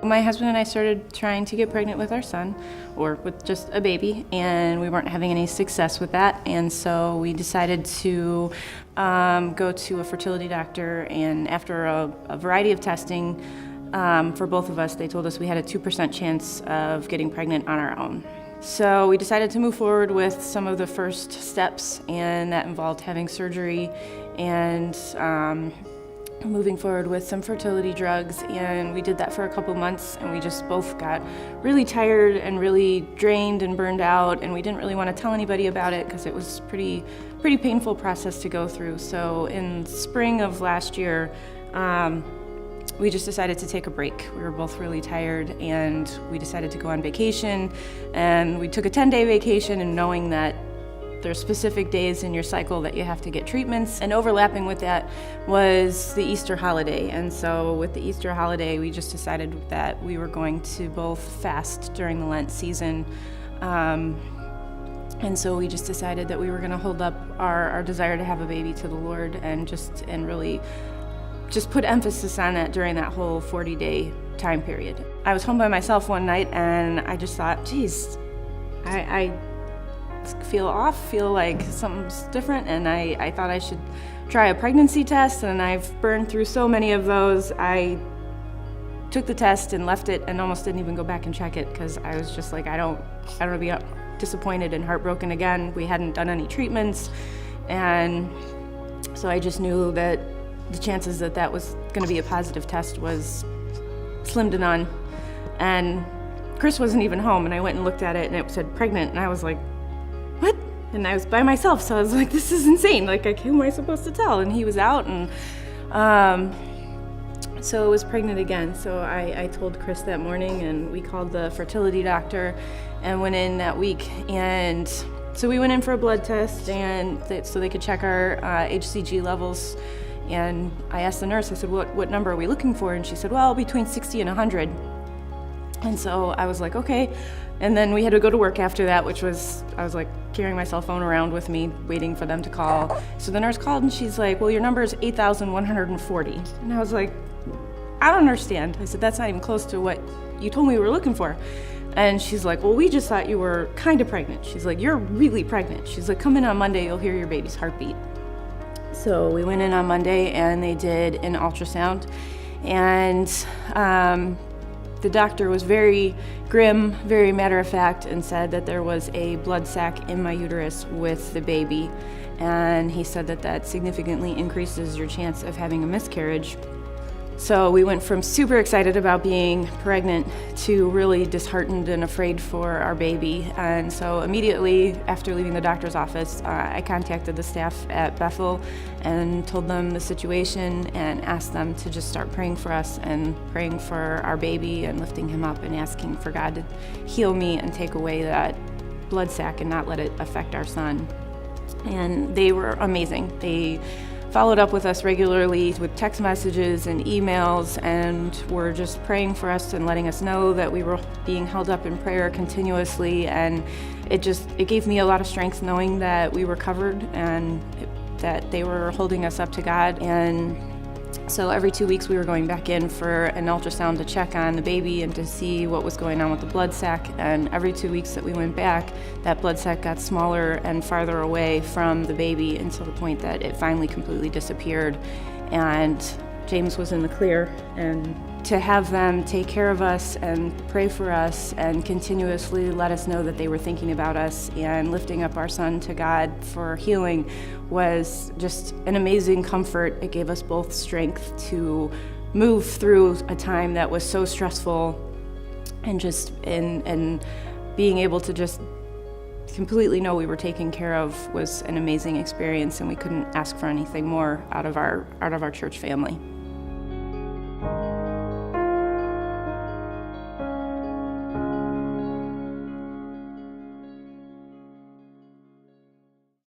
My husband and I started trying to get pregnant with our son, or with just a baby, and we weren't having any success with that. And so we decided to go to a fertility doctor, and after a variety of testing for both of us, they told us we had a 2% chance of getting pregnant on our own. So we decided to move forward with some of the first steps, and that involved having surgery and moving forward with some fertility drugs. And we did that for a couple months, and we just both got really tired and really drained and burned out, and we didn't really want to tell anybody about it because it was pretty painful process to go through. So in spring of last year, we just decided to take a break. We were both really tired, and we decided to go on vacation, and we took a 10-day vacation, and knowing that there's specific days in your cycle that you have to get treatments, and overlapping with that was the Easter holiday. And so with the Easter holiday, we just decided that we were going to both fast during the Lent season. And so we just decided that we were gonna hold up our desire to have a baby to the Lord, and really just put emphasis on that during that whole 40-day time period. I was home by myself one night, and I just thought, geez, I feel like something's different, and I thought I should try a pregnancy test, and I've burned through so many of those. I took the test and left it and almost didn't even go back and check it, because I was just like, I don't want to be disappointed and heartbroken again. We hadn't done any treatments, and so I just knew that the chances that was going to be a positive test was slim to none. And Chris wasn't even home, and I went and looked at it, and it said pregnant, and I was like, what? And I was by myself, so I was like, this is insane. Like, who am I supposed to tell? And he was out, and so I was pregnant again. So I told Chris that morning, and we called the fertility doctor and went in that week. And so we went in for a blood test, and so they could check our HCG levels. And I asked the nurse, I said, what number are we looking for? And she said, well, between 60 and 100. And so I was like, okay. And then we had to go to work after that, I was like carrying my cell phone around with me, waiting for them to call. So the nurse called, and she's like, well, your number is 8,140. And I was like, I don't understand. I said, that's not even close to what you told me we were looking for. And she's like, well, we just thought you were kind of pregnant. She's like, you're really pregnant. She's like, come in on Monday, you'll hear your baby's heartbeat. So we went in on Monday, and they did an ultrasound, and the doctor was very grim, very matter-of-fact, and said that there was a blood sac in my uterus with the baby, and he said that significantly increases your chance of having a miscarriage. So we went from super excited about being pregnant to really disheartened and afraid for our baby. And so immediately after leaving the doctor's office, I contacted the staff at Bethel and told them the situation and asked them to just start praying for us and praying for our baby and lifting him up and asking for God to heal me and take away that blood sac and not let it affect our son. And they were amazing. They followed up with us regularly with text messages and emails, and were just praying for us and letting us know that we were being held up in prayer continuously. And it gave me a lot of strength knowing that we were covered and that they were holding us up to God. And so every 2 weeks we were going back in for an ultrasound to check on the baby and to see what was going on with the blood sac. And every 2 weeks that we went back, that blood sac got smaller and farther away from the baby until the point that it finally completely disappeared. And James was in the clear. And to have them take care of us and pray for us and continuously let us know that they were thinking about us and lifting up our son to God for healing was just an amazing comfort. It gave us both strength to move through a time that was so stressful, and being able to just completely know we were taken care of was an amazing experience, and we couldn't ask for anything more out of our church family.